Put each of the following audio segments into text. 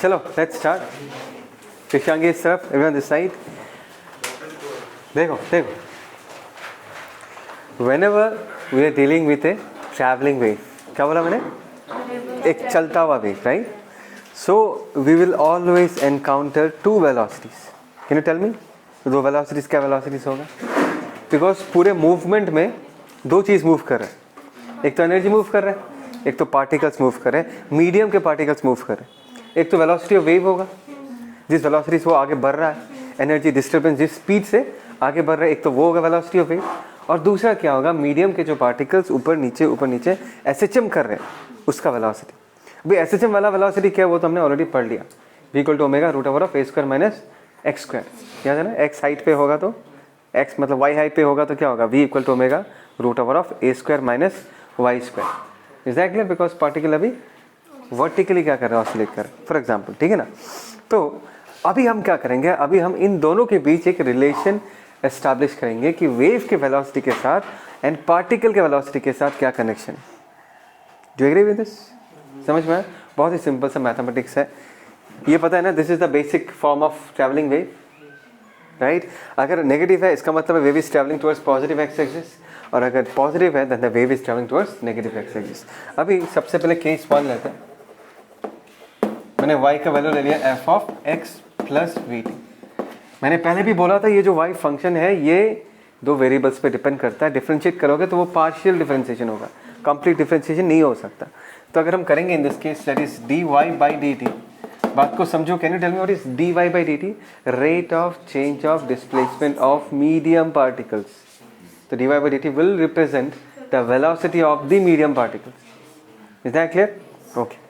चलो let's start. दिखाएंगे इस तरफ, एवरीवन दिस साइड. देखो देखो, whenever we are dealing with a traveling wave, क्या बोला मैंने? एक चलता हुआ wave, right? So we will always encounter two velocities. Can you tell me? दो velocities क्या velocities होगा? Because पूरे movement में दो चीज़ मूव कर रहे हैं. एक तो एनर्जी मूव कर रहा है, एक तो पार्टिकल्स मूव कर रहे हैं, मीडियम के पार्टिकल्स मूव कर रहे हैं. एक तो वेलोसिटी ऑफ वेव होगा, जिस वेलोसिटी से वो आगे बढ़ रहा है, एनर्जी डिस्टर्बेंस जिस स्पीड से आगे बढ़ रहा है, एक तो वो होगा वेलोसिटी ऑफ वेव. और दूसरा क्या होगा, मीडियम के जो पार्टिकल्स ऊपर नीचे एसएचएम कर रहे हैं, उसका वेलोसिटी. अभी एसएचएम वाला वेलोसिटी क्या है वो तो हमने ऑलरेडी पढ़ लिया. v equal to omega root over of a square minus x square. याद है ना, एक्स हाइट पे होगा तो एक्स मतलब वाई हाइट पे होगा तो क्या होगा, v equal to omega root over of a square minus y square. Is that clear? Because particle अभी वर्टिकली क्या कर रहा है, ऑसिलेट कर रहा है फॉर एग्जाम्पल. ठीक है ना. तो अभी हम क्या करेंगे, अभी हम इन दोनों के बीच एक रिलेशन एस्टैब्लिश करेंगे कि वेव के वेलोसिटी के साथ एंड पार्टिकल के वेलोसिटी के साथ क्या कनेक्शन है. Do you agree with this? समझ में आया? बहुत ही सिंपल सा मैथमेटिक्स है. ये पता है ना, this is the basic form of travelling wave, right. अगर नेगेटिव है इसका मतलब wave is travelling towards positive x axis, और अगर पॉजिटिव है then the wave is travelling towards negative x axis. अभी सबसे पहले केस 1 लेते हैं. मैंने y का वैल्यू ले लिया f of x plus v T. मैंने पहले भी बोला था ये जो y फंक्शन है ये दो वेरिएबल्स पे डिपेंड करता है. डिफरेंशिएट करोगे तो वो पार्शियल डिफरेंशिएशन होगा, कंप्लीट डिफरेंशिएशन नहीं हो सकता. तो अगर हम करेंगे in this case that is dy by D t. बात को समझो. Can you tell me what is dy by D t? Rate of change of displacement of medium particles. तो dy by D t will represent the velocity of the medium particles. Is that clear? Okay.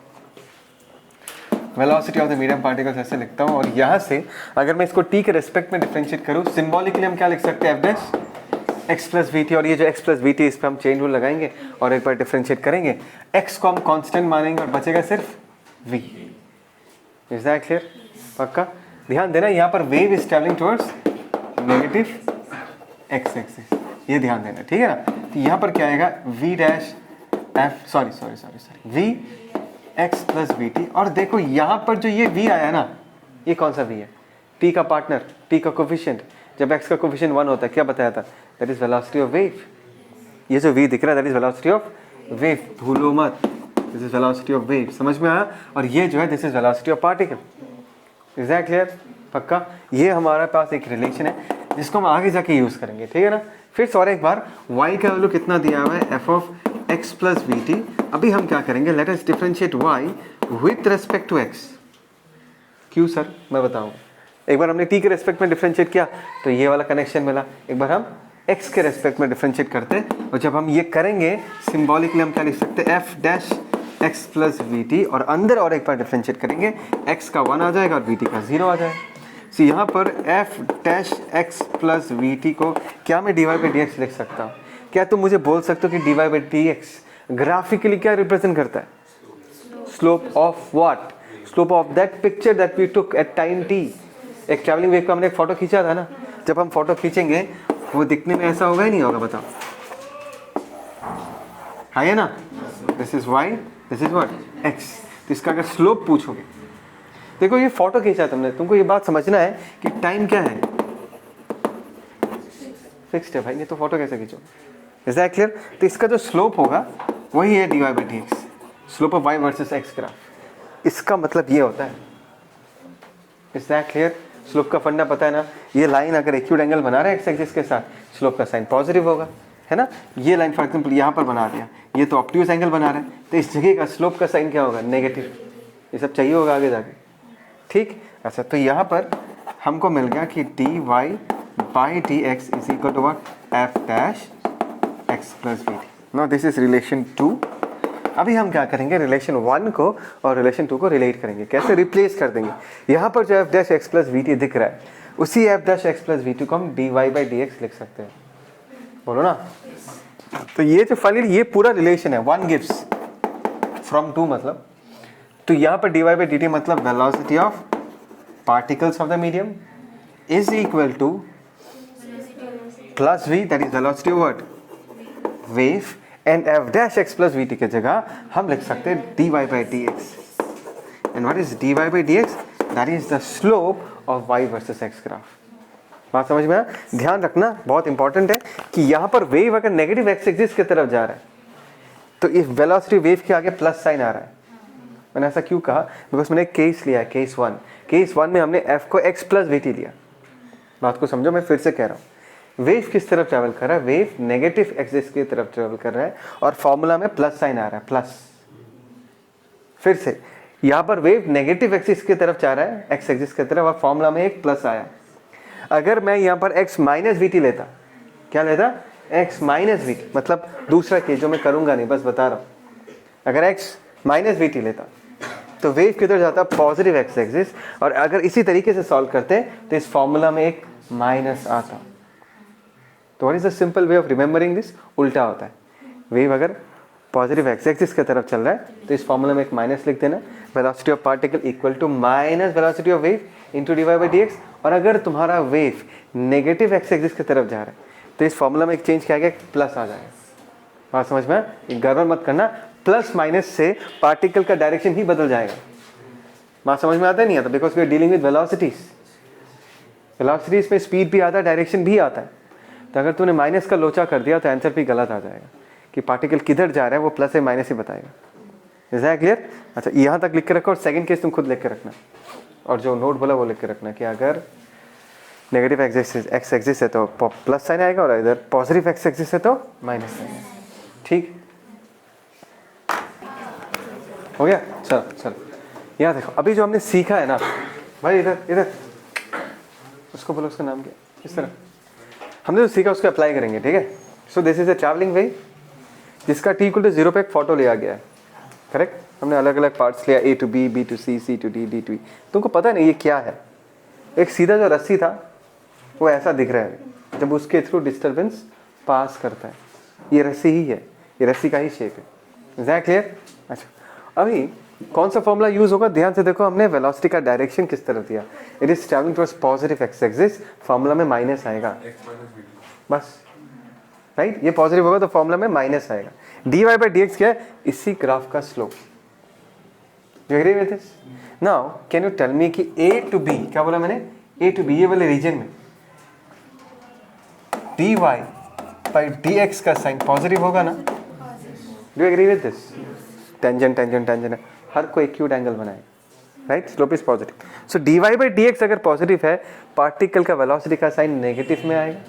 Velocity of the medium particles ऐसे लिखता हूँ. और यहाँ से अगर मैं इसको t के रेस्पेक्ट में डिफरेंशिएट करूँ, सिंबॉलिकली हम क्या लिख सकते हैं, f dash x plus v T. और ये जो x प्लस वी टी, इस पर हम चेन रूल लगाएंगे और एक बार डिफरेंशिएट करेंगे. x को हम कांस्टेंट मानेंगे और बचेगा सिर्फ v. Is that clear? पक्का? ध्यान देना, यहाँ पर wave is travelling towards negative x axis. ये ध्यान देना, ठीक है ना. तो यहाँ पर क्या आएगा, v dash f sorry v x plus v T. और देखो यहाँ पर जो ये v आया ना, ये कौन सा v है? t का पार्टनर, t का कोफिशिएंट. जब x का कोफिशिएंट 1 होता है क्या बताया था, that is velocity of wave. ये जो v दिख रहा है that is velocity of wave. भूलो मत, this is velocity of wave. समझ में आया? और ये जो है this is velocity of particle. Is that clear? पक्का? ये हमारे पास एक रिलेशन है जिसको हम आगे जाके यूज करेंगे, ठीक है ना. फिर और एक बार y का वैल्यू कितना दिया हुआ है, f of x plus v t. अभी हम क्या करेंगे, let us differentiate y with respect to x. क्यों सर? मैं बताऊँ. एक बार हमने t के रेस्पेक्ट में डिफरेंशिएट किया तो ये वाला कनेक्शन मिला. एक बार हम x के रेस्पेक्ट में डिफरेंशिएट करते हैं, और जब हम ये करेंगे सिंबॉलिकली हम क्या लिख सकते हैं, f dash x plus v T. और अंदर और एक बार डिफरेंशिएट करेंगे, x का 1 आ जाएगा और v t का 0 आ जाएगा. तो यहाँ पर f dash x plus v T को क्या मैं dy बाई डी एक्स लिख सकता हूँ? क्या तुम मुझे बोल सकते हो कि dy by D x graphically क्या रिप्रेजेंट करता है? Slope of what? Slope of that picture that we took at time t. एक ट्रैवलिंग वेव का हमने एक फोटो खींचा था ना. जब हम फोटो खींचेंगे वो दिखने में ऐसा होगा ही नहीं होगा, बताओ. है ना, this is y, this is what, x. तो इसका अगर स्लोप पूछोगे, देखो ये फोटो खींचा तुमने, तुमको ये बात समझना है कि टाइम क्या है, फिक्स्ड है भाई, नहीं तो फोटो कैसे खींचो. Is that clear? तो इसका जो स्लोप होगा वही है dy by D x. Slope of y versus x graph. इसका मतलब ये होता है. Is that clear? स्लोप का फंडा पता है ना. ये लाइन अगर एक्यूट एंगल बना रहा है x एक्सिस के साथ, स्लोप का साइन पॉजिटिव होगा, है ना. ये लाइन फॉर एग्जांपल यहाँ पर बना दिया, ये तो ऑब्ट्यूज एंगल बना रहा है, तो इस जगह का स्लोप का साइन क्या होगा, नेगेटिव. ये सब चाहिए होगा आगे जाके, ठीक. अच्छा, तो यहाँ पर हमको मिल गया कि dy by D x is equal to what, f dash x plus v t. Now this is relation 2. अभी हम क्या करेंगे, रिलेशन 1 को और रिलेशन 2 को रिलेट करेंगे. कैसे? रिप्लेस कर देंगे. यहाँ पर जो f dash x plus v T दिख रहा है, उसी f dash x plus v T को हम dy बाई डी एक्स लिख सकते हैं. बोलो ना. तो ये जो फाइनली ये पूरा रिलेशन है, 1 गिव्स फ्रॉम 2 मतलब. तो यहाँ पर dy बाई डी टी मतलब velocity of particles of the medium is equal two plus v, that is velocity of what, wave. And f dash x plus v T के जगह हम लिख सकते हैं dy by D x. And what is dy by dx? That is the slope of y versus x graph. बात समझ में आया? ध्यान रखना, बहुत इंपॉर्टेंट है कि यहाँ पर वेव अगर नेगेटिव एक्स एक्सिस की तरफ जा रहा है तो इस वेलोसिटी वेव के आगे प्लस साइन आ रहा है। मैंने ऐसा क्यों कहा? बिकॉज मैंने केस लिया है, केस वन। केस वन में हमने f को x प्लस vt लिया। बात को समझो, मैं फिर से कह रहा हूँ, वेव किस तरफ ट्रैवल कर रहा है? वेव नेगेटिव एक्सिस की तरफ ट्रैवल कर रहा है और फॉर्मूला में प्लस साइन आ रहा है, प्लस। फिर से यहाँ पर वेव नेगेटिव एक्सिस की तरफ जा रहा है, एक्स एक्सिस की तरफ, और फॉर्मूला में एक प्लस आया। अगर मैं यहाँ पर x माइनस वी लेता, क्या लेता? x माइनस वी, मतलब दूसरा केस जो मैं करूँगा नहीं, बस बता रहा हूँ। अगर x माइनस वी लेता तो वेव किधर जाता? Positive x axis. और अगर इसी तरीके से सॉल्व करते तो इस फॉर्मूला में एक माइनस आता। तो what is the simple way of remembering this? उल्टा होता है। वेव अगर पॉजिटिव एक्स एक्सिस की तरफ चल रहा है तो इस फॉर्मूला में एक माइनस लिख देना, velocity of particle equal to minus velocity of wave into dy by dx। और अगर तुम्हारा वेव नेगेटिव एक्स एक्सिस की तरफ जा रहा है तो इस फॉर्मूला में एक चेंज किया गया, प्लस आ जाएगा। बात समझ में? गड़बड़ मत करना, प्लस माइनस से पार्टिकल का डायरेक्शन ही बदल जाएगा। बात समझ में आता है नहीं आता? Because we are dealing with velocities. Velocities में स्पीड भी आता है, डायरेक्शन भी आता है। तो अगर तूने माइनस का लोचा कर दिया तो आंसर भी गलत आ जाएगा कि पार्टिकल किधर जा रहा है, वो प्लस या माइनस ही बताएगा। Is that clear? अच्छा, यहाँ तक लिख के रखो और सेकंड केस तुम खुद लिख के रखना, और जो नोट बोला वो लिख के रखना कि अगर नेगेटिव एक्स एक्सिस है तो प्लस साइन आएगा और इधर पॉजिटिव एक्स एक्सिस है तो माइनस साइन आएगा। ठीक हो गया? चलो चलो, यहाँ देखो, अभी जो हमने सीखा है ना भाई, इधर इधर उसको बोलो, उसका नाम क्या? इस तरह हमने जो सीखा उसको अप्लाई करेंगे, ठीक है? सो this is a travelling wave जिसका t इक्वल टू 0 पे एक फोटो लिया गया है, करेक्ट? हमने अलग अलग पार्ट्स लिया, a to b, b to c, c to d, d to e। तुमको पता नहीं ये क्या है? एक सीधा जो रस्सी था वो ऐसा दिख रहा है जब उसके थ्रू डिस्टर्बेंस पास करता है। ये रस्सी ही है, ये रस्सी का ही शेप है। Is that clear? अच्छा, अभी कौन सा फॉर्मूला यूज होगा? ध्यान से देखो, हमने वेलोसिटी का डायरेक्शन किस तरफ दिया, it is travelling towards positive x axis. Formula में माइनस आएगा, बस, राइट? ये पॉजिटिव होगा तो फॉर्मूला में माइनस आएगा। dy by dx क्या है? इसी ग्राफ का slope. You agree with this? Now can you tell me कि a टू b, क्या बोला मैंने? a टू b ये वाले रीजन में dy by dx का साइन पॉजिटिव होगा ना? Do you agree with this? Tangent tangent tangent, हर कोई एक्यूट एंगल बनाए, right? Slope is positive. So dy by dx अगर पॉजिटिव है, पार्टिकल का वेलोसिटी का साइन नेगेटिव में आएगा।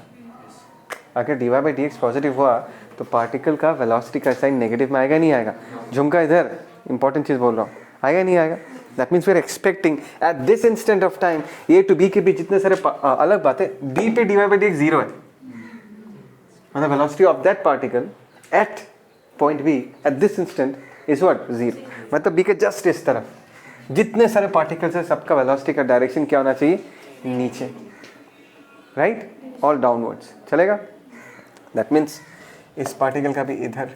अगर dy by dx पॉजिटिव हुआ तो पार्टिकल का वेलोसिटी का साइन नेगेटिव में आएगा, नहीं आएगा? झुमका इधर इंपॉर्टेंट चीज बोल रहा हूँ, आएगा नहीं आएगा? That means we are expecting at this instant of time a to b के बीच जितने सारे अलग बातें, b पे dy by dx 0 है, मतलब velocity of that particle at point b eight this instant is what? 0। मतलब b के जस्ट इस तरफ जितने सारे पार्टिकल्स है सबका वेलोसिटी का डायरेक्शन क्या होना चाहिए? नीचे, राइट? और डाउनवर्ड्स चलेगा। दैट मीन्स इस पार्टिकल का भी इधर,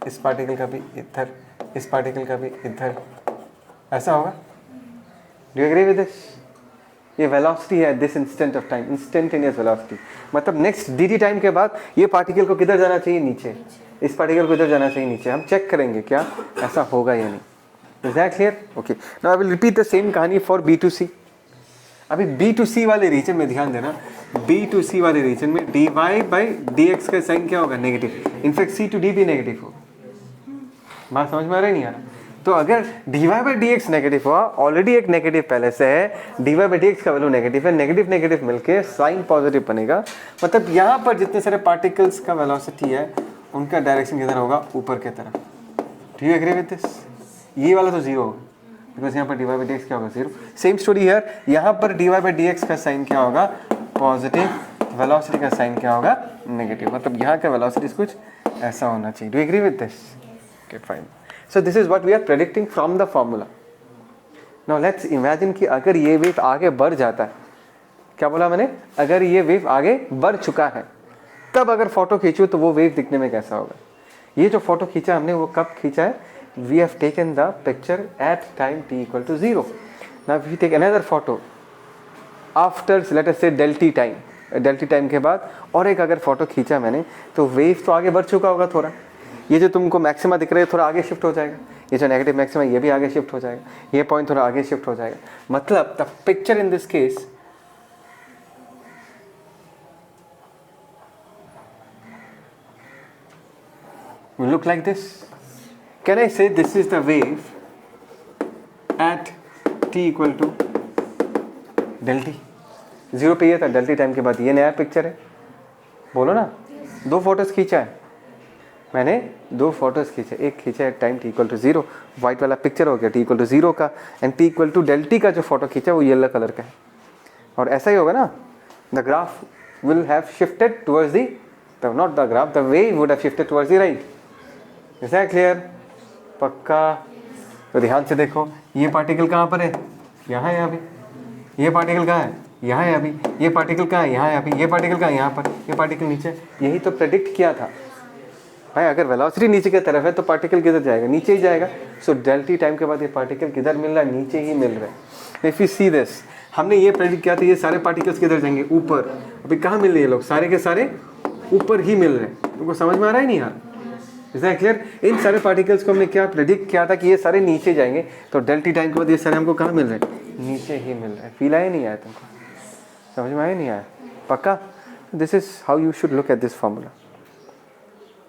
इस पार्टिकल का भी इधर, इस पार्टिकल का भी इधर, ऐसा होगा। Do you agree with this? ये वेलोसिटी है this instant of time, instantaneous velocity. मतलब नेक्स्ट dt टाइम के बाद ये पार्टिकल को किधर जाना चाहिए? नीचे। इस पार्टिकल को इधर जाना चाहिए नीचे। हम चेक करेंगे क्या ऐसा होगा या नहीं। Is that clear? Okay, now I will repeat the same कहानी फॉर b टू c। अभी b टू c वाले रीजन में ध्यान देना, b टू c वाले रीजन में dy by dx का साइन क्या होगा? Negative. In fact c to d भी नेगेटिव होगा। बात समझ में आ रहा है नहीं आ रहा? तो अगर dy by dx नेगेटिव हुआ, ऑलरेडी एक नेगेटिव पहले से है, dy by dx का वैल्यू नेगेटिव है, नेगेटिव नेगेटिव मिलके साइन पॉजिटिव बनेगा। मतलब यहाँ पर जितने सारे पार्टिकल्स का वेलोसिटी है उनका डायरेक्शन किधर होगा? ऊपर की तरफ। Do you agree with this? ये वाला तो 0 होगा बिकॉज यहाँ पर dy by dx क्या होगा? 0। सेम स्टोरी हियर, यहाँ पर dy by dx का साइन क्या होगा? पॉजिटिव, वेलोसिटी का साइन क्या होगा? नेगेटिव। मतलब यहाँ का वेलोसिटी कुछ ऐसा होना चाहिए। Do you agree with this? Okay fine. So this is what we are predicting from the formula. Now let's imagine कि अगर ये वेव आगे बढ़ जाता है, क्या बोला मैंने? अगर ये वेव आगे बढ़ चुका है तब अगर फोटो खींचूं तो वो वेव दिखने में कैसा होगा? ये जो फोटो खींचा हमने वो कब खींचा है? We have taken the picture at time t equal to 0. Now if we take another photo after let us say del t time, del t time के बाद और एक अगर फोटो खींचा मैंने तो वेव तो आगे बढ़ चुका होगा थोड़ा। ये जो तुमको मैक्सिमा दिख रहा है थोड़ा आगे शिफ्ट हो जाएगा, ये जो नेगेटिव मैक्सिमम है ये भी आगे शिफ्ट हो जाएगा, ये पॉइंट थोड़ा आगे शिफ्ट हो जाएगा. मतलब the picture in this case will look like this. Can I say this is the wave at t equal to del t? 0 पे ये था, del t टाइम के बाद ये नया पिक्चर है. बोलो ना. 2 फोटोज खींचा है मैंने, 2 फोटोज खींचे. एक खींचा है time t equal to 0, white वाला पिक्चर हो गया t इक्वल टू 0 का, and t equal to del t का जो फोटो खींचा वो येलो कलर का है. और ऐसा ही होगा ना, the graph will have shifted towards the, not the graph, the wave would have shifted towards the right. Is that clear? पक्का? तो ध्यान से देखो, ये पार्टिकल कहाँ पर है? यहाँ है अभी. ये पार्टिकल कहाँ है? यहाँ है अभी. ये पार्टिकल कहाँ है? यहाँ है अभी. ये पार्टिकल कहाँ है? यहाँ पर. ये पार्टिकल नीचे. यही तो प्रेडिक्ट किया था भाई. अगर वेलोसिटी नीचे की तरफ है तो पार्टिकल किधर जाएगा? नीचे ही जाएगा. सो del t टाइम के बाद ये पार्टिकल किधर मिल रहा है? नीचे ही मिल रहा है. इफ यू सी दिस, हमने ये प्रेडिक्ट किया था ये सारे पार्टिकल्स किधर जाएंगे? ऊपर. अभी कहाँ मिल रहे हैं लोग? सारे के सारे ऊपर ही मिल रहे हैं. तुमको समझ में आ रहा है नहीं यार? Is that clear? इन सारे पार्टिकल्स को हमने क्या प्रेडिक्ट किया था कि ये सारे नीचे जाएंगे. तो del t टाइम के बाद ये सारे हमको कहाँ मिल रहे हैं? नीचे ही मिल रहे हैं. फील आया नहीं आया तुमको? समझ में आया नहीं आया? पक्का? This is how you should look at this formula.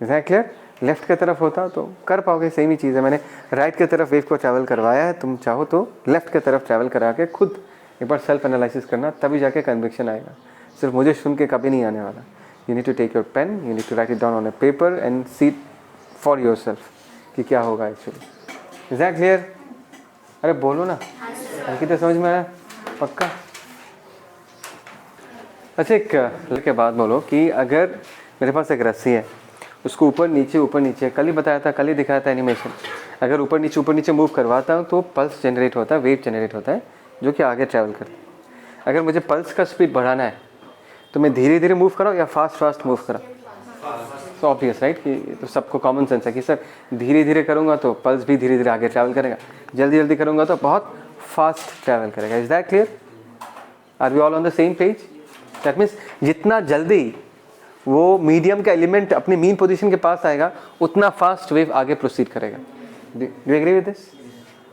Is that clear? Left की तरफ होता तो कर पाओगे, सेम ही चीज़ है. मैंने राइट की तरफ वेव को ट्रैवल करवाया है, तुम चाहो तो लेफ्ट की तरफ ट्रैवल करा के खुद एक बार सेल्फ एनालिसिस करना, तभी जाके कन्विक्शन आएगा. सिर्फ मुझे सुन के कभी नहीं आने वाला. You need to take your pen, you need to write it down on a paper and see for yourself कि क्या होगा एक्चुअली. Is that clear? अरे बोलो ना, हल्की तो समझ में आया? पक्का? अच्छा, एक के बाद बोलो कि अगर मेरे पास एक रस्सी है, उसको ऊपर नीचे, कल ही बताया था, कल ही दिखाया था एनिमेशन. अगर ऊपर नीचे मूव करवाता हूँ तो पल्स जनरेट होता है, वेव जनरेट होता है जो कि आगे ट्रैवल करता है. अगर मुझे पल्स का स्पीड बढ़ाना है तो मैं धीरे धीरे मूव कराऊँ या फास्ट मूव कराऊँ? तो ऑब्वियस राइट कि तो सबको कॉमन सेंस है कि सर धीरे धीरे करूँगा तो पल्स भी धीरे धीरे आगे ट्रैवल करेगा, जल्दी करूँगा तो बहुत फास्ट ट्रैवल करेगा. Is that clear? Are we all on the same page? That means जितना जल्दी वो मीडियम का एलिमेंट अपने मीन पोजीशन के पास आएगा उतना फास्ट वेव आगे प्रोसीड करेगा. Do you agree with this?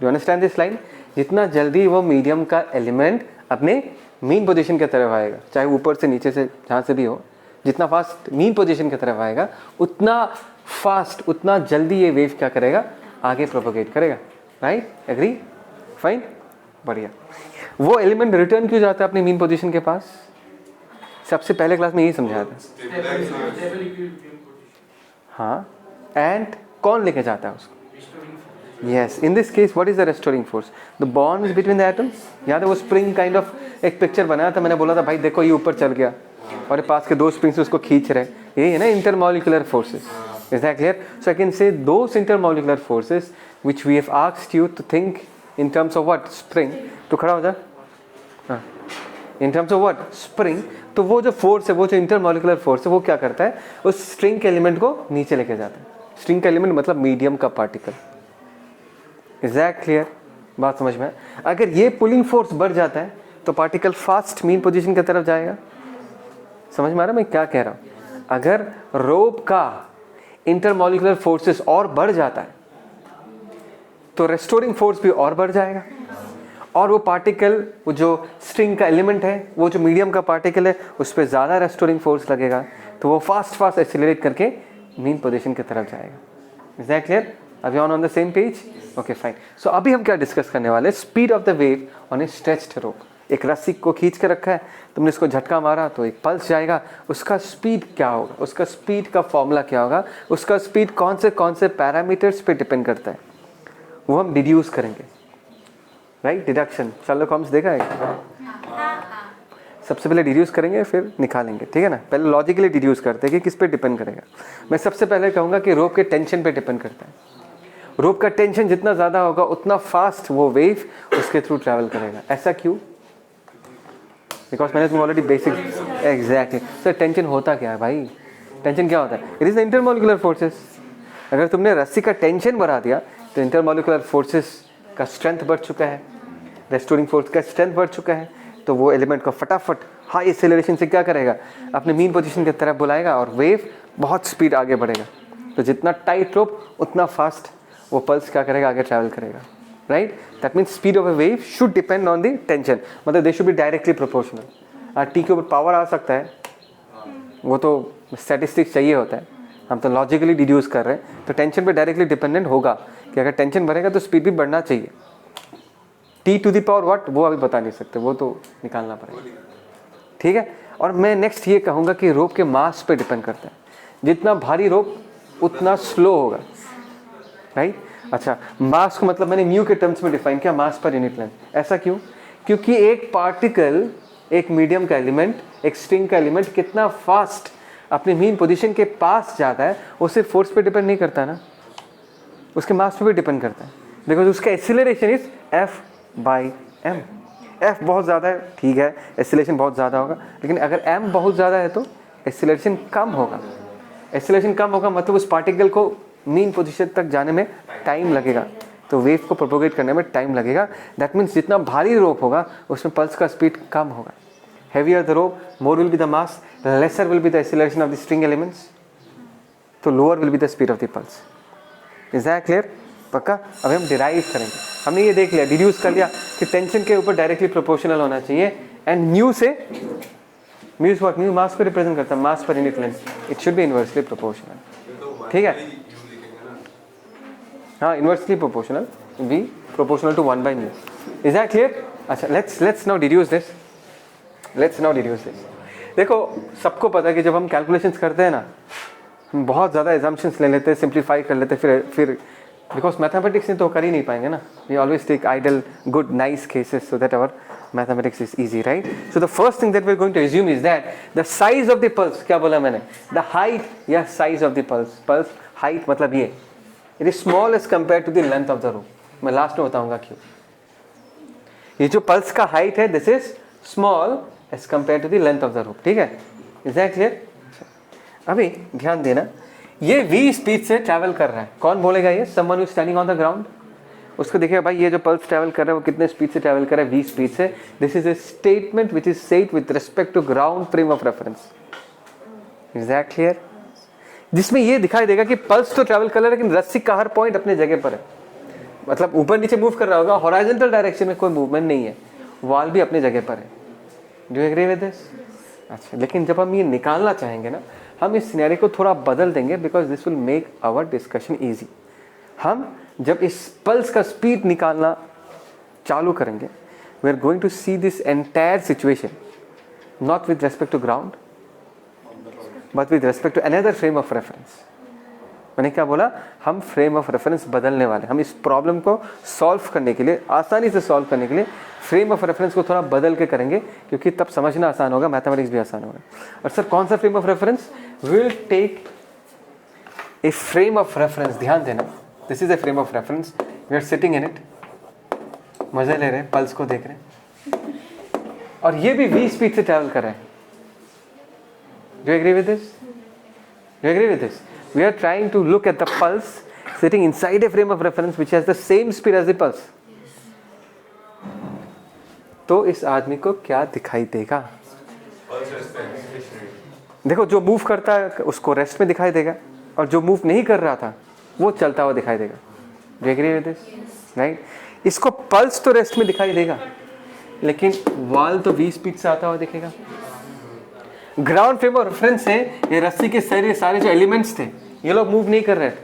Do you understand this line? जितना जल्दी वो मीडियम का एलिमेंट अपने मीन पोजीशन की तरफ आएगा, चाहे ऊपर से नीचे से जहाँ से भी हो, जितना फास्ट मीन पोजीशन की तरफ आएगा उतना जल्दी ये वेव क्या करेगा? आगे प्रोपोगेट करेगा. राइट? एग्री? फाइन? बढ़िया. वो एलिमेंट रिटर्न क्यों जाता है अपनी मीन पोजीशन के पास? सबसे पहले क्लास में यही समझाया था. हाँ, एंड कौन लेके जाता है उसको? Yes, in this case what is the restoring force? The bonds between the atoms. याद है वो स्प्रिंग काइंड ऑफ एक पिक्चर बनाया था, मैंने बोला था भाई देखो ये ऊपर चल गया और पास के 2 स्प्रिंग्स उसको खींच रहे. यही है ना intermolecular forces. Is that clear? So I can say those intermolecular forces which we have asked you to think in terms of what? Spring. तो खड़ा हो जा. हाँ, in terms of what? Spring. तो वो जो फोर्स है, वो जो इंटरमॉलिक्यूलर फोर्स है, वो क्या करता है? उस स्ट्रिंग के एलिमेंट को नीचे लेके जाता है. स्ट्रिंग का एलिमेंट मतलब मीडियम का पार्टिकल. Is that clear? बात समझ में? अगर ये पुलिंग फोर्स बढ़ जाता है तो पार्टिकल फास्ट मीन पोजीशन की तरफ जाएगा. समझ में आ रहा है मैं क्या कह रहा हूं? अगर रोप का इंटरमॉलिक्यूलर फोर्सेस और बढ़ जाता है तो रेस्टोरिंग फोर्स भी और बढ़ जाएगा, और वो पार्टिकल, वो जो स्ट्रिंग का एलिमेंट है, वो जो मीडियम का पार्टिकल है, उस पर ज़्यादा रेस्टोरिंग फोर्स लगेगा, तो वो फास्ट एक्सीलरेट करके मीन पोजीशन की तरफ जाएगा. Is that clear? Are we on the same page? Okay, fine. So अभी हम क्या डिस्कस करने वाले? Speed of the wave on a stretched rope. एक रस्सी को खींच के रखा है, तुमने इसको झटका मारा तो एक पल्स जाएगा. उसका स्पीड क्या होगा? उसका स्पीड का फॉर्मूला क्या होगा? उसका स्पीड कौन से पैरामीटर्स पे डिपेंड करता है, वो हम डिड्यूस करेंगे. राइट? डिडक्शन शार्लॉक होम्स देखा है? सबसे पहले डिड्यूस करेंगे फिर निकालेंगे. ठीक है ना? पहले लॉजिकली डिड्यूस करते हैं कि किस पे डिपेंड करेगा. मैं सबसे पहले कहूँगा कि रोप के टेंशन पे डिपेंड करता है. रोप का टेंशन जितना ज़्यादा होगा उतना फास्ट वो वेव उसके थ्रू ट्रैवल करेगा. ऐसा क्यों? बिकॉज मैंने तुम already basic. Exactly sir. Tension होता क्या है भाई? टेंशन क्या होता है? It is the intermolecular forces. अगर तुमने रस्सी का टेंशन बढ़ा दिया तो इंटरमॉलिक्यूलर फोर्सेस का स्ट्रेंथ बढ़ चुका है, रेस्टोरिंग फोर्स का स्ट्रेंथ बढ़ चुका है, तो वो एलिमेंट को फटाफट हाई एक्सेलरेशन से क्या करेगा? अपने मीन पोजीशन की तरफ बुलाएगा और वेव बहुत स्पीड आगे बढ़ेगा. तो जितना टाइट रोप उतना फास्ट वो पल्स क्या करेगा, आगे ट्रैवल करेगा, right. That means speed of a wave should depend on the tension, मतलब they should be directly proportional. T के ऊपर पावर आ सकता है, वो तो स्टैटिस्टिक्स चाहिए होता है, हम तो लॉजिकली डिड्यूस कर रहे हैं, तो टेंशन पे डायरेक्टली डिपेंडेंट होगा कि अगर टेंशन बढ़ेगा तो स्पीड भी बढ़ना चाहिए. T to the power what, वो अभी बता नहीं सकते, वो तो निकालना पड़ेगा, ठीक है. और मैं नेक्स्ट ये कहूँगा कि रोप के मास पे डिपेंड करता है, जितना भारी रोप उतना स्लो होगा, राइट. अच्छा, मास को मतलब मैंने म्यू के टर्म्स में डिफाइन किया, मास पर यूनिट लेंथ. ऐसा क्यों? क्योंकि एक पार्टिकल, एक मीडियम का एलिमेंट, एक स्ट्रिंग का एलिमेंट कितना फास्ट अपनी मीन पोजीशन के पास जाता है, वो सिर्फ फोर्स पे डिपेंड नहीं करता ना, उसके मास पे भी डिपेंड करता है. बिकॉज उसका एक्सीलरेशन इज F/m. F बहुत ज़्यादा है, ठीक है, एक्सीलरेशन बहुत ज़्यादा होगा, लेकिन अगर m बहुत ज़्यादा है तो एक्सीलरेशन कम होगा. एक्सीलरेशन कम होगा मतलब उस पार्टिकल को मीन पोजीशन तक जाने में टाइम लगेगा, तो वेव को प्रोपोगेट करने में टाइम लगेगा. दैट मीन्स जितना भारी रोप होगा उसमें पल्स का स्पीड कम होगा. Heavier the rope, more will be the mass, lesser will be the acceleration of the string elements, तो lower will be the speed of the pulse. Is that clear? पक्का. अब हम डिराइव करेंगे. हमने ये देख लिया, डिड्यूस कर लिया कि टेंशन के ऊपर डायरेक्टली प्रोपोर्शनल होना चाहिए. एंड म्यू से, mu is what, mu mass को रिप्रेजेंट करता है, mass per unit length, it should be inversely proportional, ठीक है. हाँ, inversely proportional, be proportional to 1/μ. Is that clear? अच्छा, लेट्स नाउ डिड्यूस दिस. देखो, सबको पता है कि जब हम कैलकुलेशंस करते हैं ना, हम बहुत ज़्यादा एजम्पशंस ले लेते हैं, सिंप्लीफाई कर लेते हैं, फिर बिकॉज मैथमेटिक्स में तो कर ही नहीं पाएंगे ना. We always take ideal good nice cases so that our mathematics is easy, right? So the first thing that we're going to assume is that the size of the pulse, क्या बोला मैंने, the height या size of the pulse height मतलब ये, it is small as compared to the length of the rope. मैं last में बताऊंगा क्यों. ये जो पल्स का हाइट है, this is small as compared to the length of the rope, ठीक है. Is that clear? अभी ध्यान देना, ये v स्पीड से ट्रैवल कर रहा है. कौन बोलेगा ये? someone who is standing on the ground. उसको देखिए भाई, ये जो पल्स ट्रैवल कर रहा है वो कितने स्पीड से ट्रैवल कर रहा है, v स्पीड से. This is a statement which is said with respect to ground frame of reference. Is that clear? जिसमें ये दिखाई देगा कि पल्स तो ट्रैवल कर रहा है लेकिन रस्सी का हर पॉइंट अपने जगह पर है, मतलब ऊपर नीचे मूव कर रहा होगा, हॉरिजॉन्टल डायरेक्शन में कोई मूवमेंट नहीं है, वॉल भी अपनी जगह पर है. Do you agree with this? अच्छा, लेकिन जब हम ये निकालना चाहेंगे ना, हम इस सिनेरियो को थोड़ा बदल देंगे because this will make our discussion easy. हम जब इस पल्स का स्पीड निकालना चालू करेंगे, we are going to see this entire situation not with respect to ground but with respect to another frame of reference. मैंने क्या बोला? हम फ्रेम ऑफ रेफरेंस बदलने वाले. हम इस प्रॉब्लम को सॉल्व करने के लिए, आसानी से सॉल्व करने के लिए फ्रेम ऑफ रेफरेंस को थोड़ा बदल के करेंगे, क्योंकि तब समझना आसान होगा, मैथमेटिक्स भी आसान होगा. और सर कौन सा frame of reference? Will take a frame of reference. ध्यान देना, this is a frame of reference, we are sitting in it, मजे ले रहे हैं, पल्स को देख रहे हैं, और ये भी v स्पीड से ट्रैवल कर रहे हैं. Do you agree with this? Do you agree with this? We are trying to look at the pulse sitting inside a frame of reference which has the same speed as the pulse. तो इस आदमी को क्या दिखाई देगा? देखो, जो move करता है उसको रेस्ट में दिखाई देगा, और जो मूव नहीं कर रहा था वो चलता हुआ दिखाई देगा. Do you agree with this? Right? इसको पल्स तो रेस्ट में दिखाई देगा, लेकिन वॉल तो v स्पीड से आता हुआ दिखेगा. ग्राउंड फ्रेम ऑफ रेफरेंस से ये रस्सी के सारे जो एलिमेंट्स थे, ये लोग मूव नहीं कर रहे थे,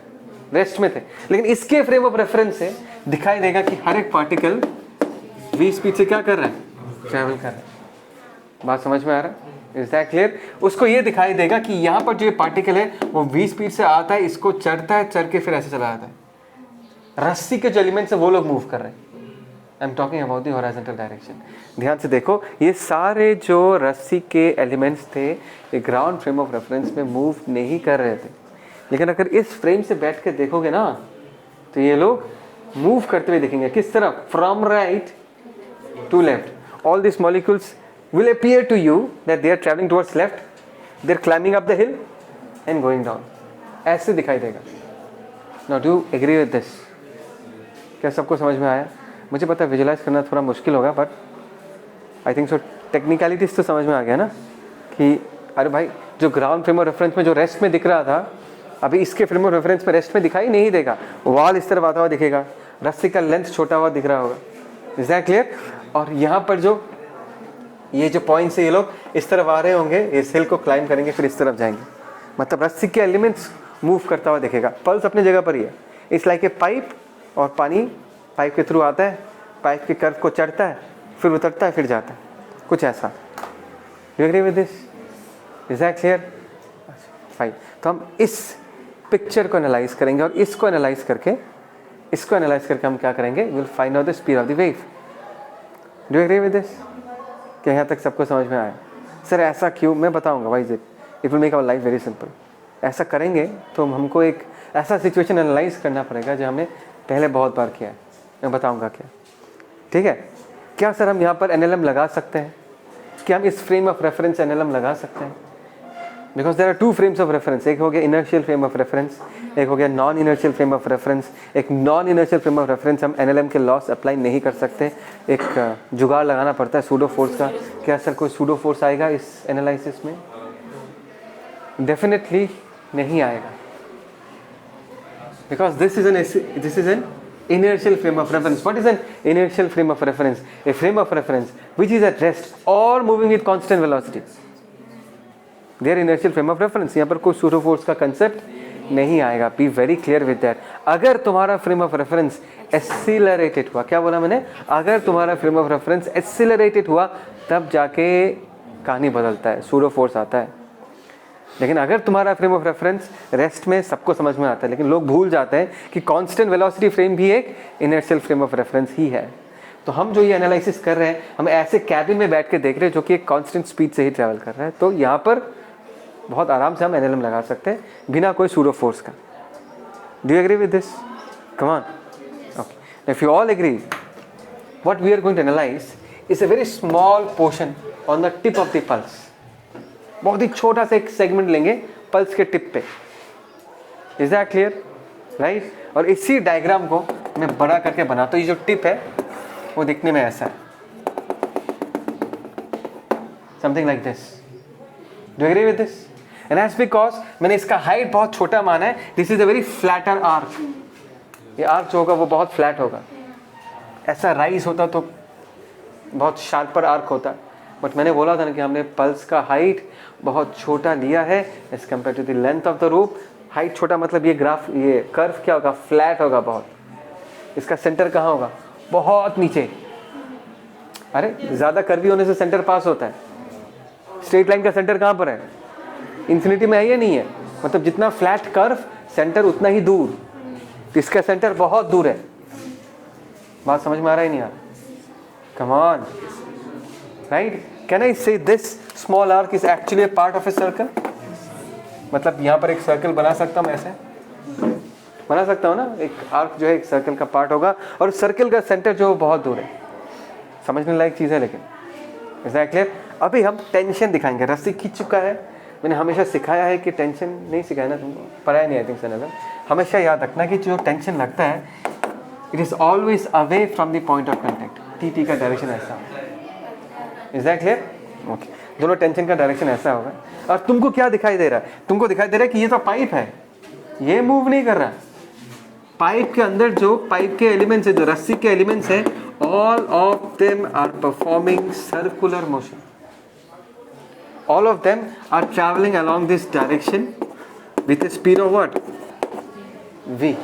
रेस्ट में थे, लेकिन इसके फ्रेम ऑफ रेफरेंस से दिखाई देगा कि हर एक पार्टिकल v स्पीड से क्या कर रहा है? ट्रैवल कर रहा है. बात समझ में आ रहा है? Is that clear? उसको ये दिखाई देगा कि यहाँ पर जो पार्टिकल है वो v स्पीड से आता है, इसको चढ़ता है, चढ़ के फिर ऐसे चला जाता है. रस्सी के जो एलिमेंट्स है वो लोग मूव कर रहे हैं. I am talking about the horizontal direction. ध्यान से देखो, ये सारे जो रस्सी के एलिमेंट्स थे ये ग्राउंड फ्रेम ऑफ रेफरेंस में मूव नहीं कर रहे थे, लेकिन अगर इस फ्रेम से बैठ के देखोगे ना तो ये लोग मूव करते हुए दिखेंगे. किस तरफ? From right to left. All this molecules will appear to you that they are travelling towards left, they are climbing up the hill and going down. ऐसे दिखाई देगा. Now do you agree with this? क्या सबको समझ में आया? मुझे पता है विजुलाइज करना थोड़ा मुश्किल होगा, but I think so technicalities तो समझ में आ गया ना कि अरे भाई, जो ग्राउंड फ्रेम ऑफ रेफरेंस में जो रेस्ट में दिख रहा था, अभी इसके फ्रेम ऑफ रेफरेंस पे रेस्ट में दिखाई नहीं देगा, वॉल इस तरफ आता हुआ दिखेगा, रस्सी का लेंथ छोटा हुआ दिख रहा होगा। Is that clear? और यहाँ पर जो ये जो पॉइंट्स है ये लोग इस तरफ आ रहे होंगे, इस हिल को क्लाइम करेंगे फिर इस तरफ जाएंगे, मतलब रस्सी के एलिमेंट्स मूव करता हुआ दिखेगा। पल्स अपनी जगह पर ही है। इट्स लाइक ए पाइप, और पानी पाइप के थ्रू आता है, पाइप के कर्व को चढ़ता है, फिर उतरता है, फिर जाता है, कुछ ऐसा। You agree with this? Is that clear? Fine. तो हम इस पिक्चर को एनालाइज करेंगे और इसको एनालाइज करके हम क्या करेंगे, will find out the speed of the wave. Do you agree with this? क्या यहाँ तक सबको समझ में आया? सर ऐसा क्यों, मैं बताऊंगा why's it will make our life very simple. ऐसा करेंगे तो हमको एक ऐसा सिचुएशन एनालाइज करना पड़ेगा जो हमने पहले बहुत बार किया है। मैं बताऊंगा क्या, ठीक है? क्या सर हम यहाँ पर एनएलएम लगा सकते हैं? क्या हम इस फ्रेम ऑफ रेफरेंस एनएलएम लगा सकते हैं? Because there are two frames of reference, एक हो गया इनर्शियल फ्रेम ऑफ रेफरेंस, एक हो गया non inertial frame of reference. एक non inertial frame of reference हम एनएलएम के लॉस अप्लाई नहीं कर सकते, एक जुगाड़ लगाना पड़ता है सूडो फोर्स का। क्या सर कोई सूडो फोर्स आएगा इस एनालिसिस में? डेफिनेटली नहीं आएगा, because this is an inertial frame of reference. What is an inertial frame of reference? A frame of reference which is at rest or moving with constant velocity. Their inertial frame of reference. यहाँ पर कोई pseudo force का concept नहीं आएगा. Be very clear with that. अगर तुम्हारा frame of reference accelerated हुआ, क्या बोला मैंने? अगर तुम्हारा frame of reference accelerated हुआ, तब जाके कहानी बदलता है, pseudo force आता है। लेकिन अगर तुम्हारा फ्रेम ऑफ रेफरेंस रेस्ट में, सबको समझ में आता है, लेकिन लोग भूल जाते हैं कि कांस्टेंट वेलोसिटी फ्रेम भी एक इनर्शियल फ्रेम ऑफ रेफरेंस ही है। तो हम जो ये एनालिसिस कर रहे हैं, हम ऐसे कैबिन में बैठ के देख रहे हैं जो कि एक कांस्टेंट स्पीड से ही ट्रैवल कर रहा है। तो यहाँ पर बहुत आराम से हम एनएलएम लगा सकते हैं बिना कोई सूडो फोर्स का। Do you agree with this? Come on. Okay, if you all agree, what we are going to analyse is a very small portion on the tip of the pulse. बहुत ही छोटा सा एक segment लेंगे pulse के tip पे। Is that clear? Right. और इसी डायग्राम को मैं बड़ा करके बनाता हूँ। ये जो टिप है वो दिखने में ऐसा है, something like this. Do you agree with this? And that's because मैंने इसका हाइट बहुत छोटा माना है। This is a very flatter arc. ये आर्क जो होगा वो बहुत फ्लैट होगा। ऐसा राइज होता तो बहुत शार्पर आर्क होता, बट मैंने बोला था ना कि हमने पल्स का हाइट बहुत छोटा लिया है as compared to the length of the rope. Height छोटा मतलब ये ग्राफ, ये कर्व क्या होगा? फ्लैट होगा बहुत। इसका सेंटर कहाँ होगा? बहुत नीचे। अरे ज़्यादा कर्वी होने से सेंटर पास होता है। स्ट्रेट लाइन का सेंटर कहाँ पर है? इन्फिनिटी में है या नहीं है? मतलब जितना फ्लैट कर्व, सेंटर उतना ही दूर। तो इसका सेंटर बहुत दूर है। बात समझ में आ रहा है नहीं यार? Come on, right? Can I say this small arc is actually a part of a circle? मतलब यहाँ पर एक सर्कल बना सकता हूँ, ऐसे बना सकता हूँ ना? एक आर्क जो है एक सर्कल का पार्ट होगा और सर्कल का सेंटर जो बहुत दूर है। समझने लायक चीज़ है। लेकिन is that clear? अभी हम टेंशन दिखाएंगे। रस्सी खींच चुका है। मैंने हमेशा सिखाया है कि टेंशन नहीं सिखाया ना तुमको, पढ़ाया नहीं आई थिंक सर। हमेशा याद रखना कि जो टेंशन लगता है, it is always away from the point of contact. T का डायरेक्शन ऐसा। Is that clear? ओके, दोनों टेंशन का डायरेक्शन ऐसा होगा। और तुमको क्या दिखाई दे रहा है? तुमको दिखाई दे रहा है कि ये तो पाइप है, ये मूव नहीं कर रहा। पाइप के अंदर जो पाइप के एलिमेंट्स है, जो रस्सी के एलिमेंट्स है, all of them are performing circular motion. All of them are travelling along this direction with speed of what? v।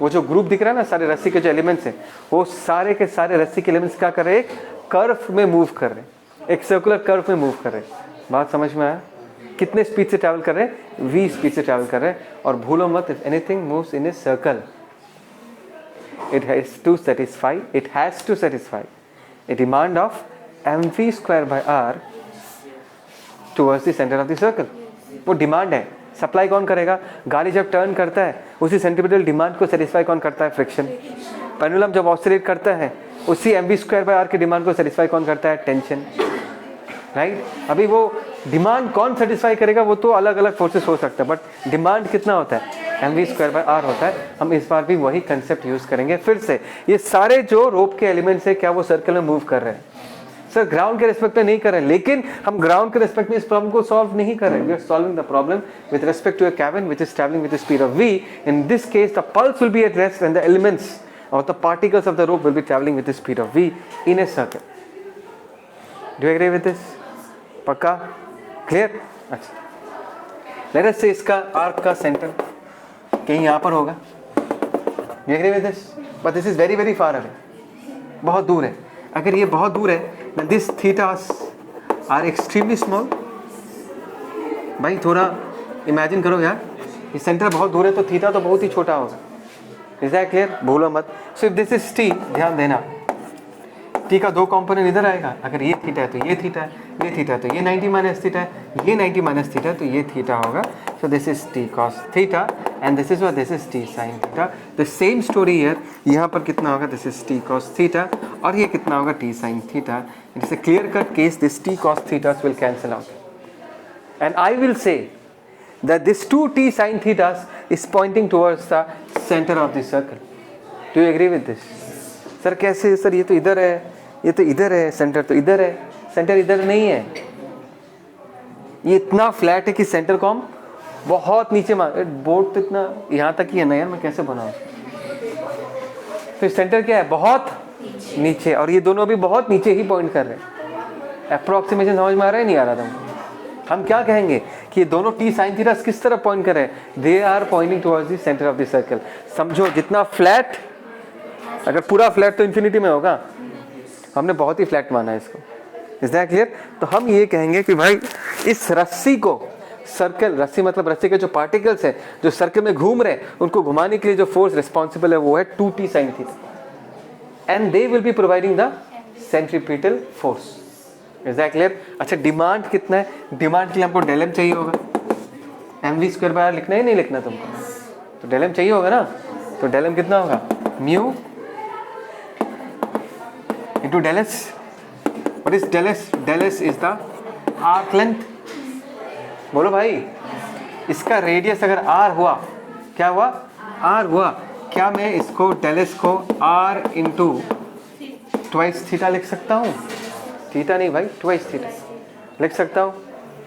वो जो ग्रुप दिख रहा है ना, सारे रस्सी के जो एलिमेंट्स हैं, वो सारे के सारे रस्सी के एलिमेंट्स क्या कर रहे हैं? एक कर्व में मूव कर रहे हैं, एक सर्कुलर कर्व में मूव कर रहे हैं। बात समझ में आया? कितने स्पीड से ट्रैवल कर रहे हैं? v स्पीड से ट्रैवल कर रहे हैं। और भूलो मत, if anything moves in a circle, it has to satisfy a demand of mv square by r towards the center of the circle। वो डिमांड है। सप्लाई कौन करेगा? गाड़ी जब टर्न करता है उसी सेंट्रीपिटल डिमांड को सेटिस्फाई कौन करता है? फ्रिक्शन। पेंडुलम जब ऑसिलेट करता है उसी mv स्क्वायर बाय r की डिमांड को सेटिस्फाई कौन करता है? टेंशन। राइट? अभी वो डिमांड कौन सेटिस्फाई करेगा? वो तो अलग अलग फोर्सेस हो सकता है, बट डिमांड कितना होता है? mv स्क्वायर बाय r होता है। हम इस बार भी वही कंसेप्ट यूज करेंगे। फिर से ये सारे जो रोप के एलिमेंट्स है, क्या वो सर्कल में मूव कर रहे हैं? सर ग्राउंड के रिस्पेक्ट में नहीं कर रहे, लेकिन हम ग्राउंड के रिस्पेक्ट में इस प्रॉब्लम को सॉल्व नहीं कर रहे. We are solving the problem with respect to a cabin which is travelling with the speed of v. In this case the pulse will be at rest and the elements or the particles of the rope will be traveling with the speed of v in a circle. Do you agree with this? पक्का? Clear? अच्छा. Let us say इसका arc का center कहीं यहाँ पर होगा. Do you agree with this? But this is very very far away. बहुत दूर है. अगर ये बहुत दूर है, then these thetas are extremely small. भाई थोड़ा imagine करो यार, ये center बहुत दूर है तो थीटा तो बहुत ही छोटा होगा. Is that clear? भूलो मत. So if this is t, ध्यान देना, t का दो कंपोनेंट इधर आएगा. अगर ये थीटा है तो ये थीटा है, ये थीटा है तो ये 90 माइनस थीटा है, ये 90 माइनस थीटा है तो ये थीटा होगा. So this is t cos theta and this is what, this is t sin theta. The same story here. यहाँ पर कितना होगा? This is t cos theta और ये कितना होगा? t sin theta. It is a clear cut case. This t cos थीटास will cancel out and I will say that this 2t sin thetas is pointing towards the center of the circle. Do you agree with this? Sir कैसे? Sir ये तो इधर है, ये तो इधर है, centre तो इधर है. सेंटर इधर नहीं है. ये इतना फ्लैट है कि सेंटर को हम बहुत नीचे बोर्ड तो इतना यहाँ तक ही है ना यार, मैं कैसे बनाऊँ? तो सेंटर क्या है? बहुत नीचे. और ये दोनों भी बहुत नीचे ही पॉइंट कर रहे हैं. अप्रोक्सीमेशन समझ में आ रहा है? नहीं आ रहा था? हम क्या कहेंगे कि ये दोनों टी साइन थीटा किस तरफ पॉइंट कर रहे हैं? They are pointing towards the centre of the circle. समझो जितना फ्लैट, अगर पूरा फ्लैट तो इन्फिनिटी में होगा, हमने बहुत ही फ्लैट माना है इसको. Is that clear? तो हम ये कहेंगे कि भाई इस रस्सी को, सर्कल, रस्सी मतलब रस्सी के जो पार्टिकल्स है जो सर्कल में घूम रहे हैं, उनको घुमाने के लिए जो फोर्स रिस्पॉन्सिबल है वो है 2t sine theta and they will be providing the centripetal force. Is that clear? अच्छा, डिमांड कितना है? डिमांड के लिए हमको डेल एम चाहिए होगा. mv स्क्वायर बाय आर लिखना है नहीं लिखना तुमको? तो डेल एम चाहिए होगा ना. तो डेल एम कितना होगा? Mu into del S. What is del S? Del S is the arc length. बोलो भाई, इसका रेडियस अगर r हुआ, क्या हुआ? r हुआ. क्या मैं इसको डेल एस को r इंटू ट्वाइस थीटा लिख सकता हूँ? थीटा नहीं भाई, ट्वाइस थीटा लिख सकता हूँ.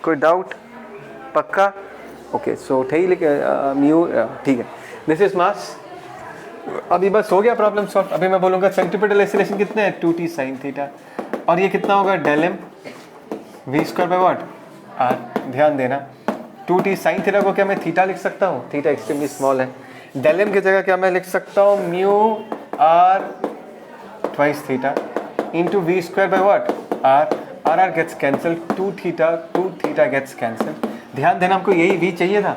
कोई डाउट? पक्का? ओके. सो ठीक है, म्यू ठीक है. This is mass. अभी बस हो गया प्रॉब्लम सॉल्व. अभी मैं बोलूँगा सेंट्रीपिटल एक्सीलरेशन कितने हैं? 2t sine theta. और ये कितना होगा? Del M v square by what? r. ध्यान देना, 2t साइन थीटा को क्या मैं थीटा लिख सकता हूँ? थीटा एक्सट्रीमली स्मॉल है. डेल एम की जगह क्या मैं लिख सकता हूँ? Mu r twice theta into v square by what? r gets cancelled. 2 theta gets cancelled. ध्यान देना, हमको यही v चाहिए था.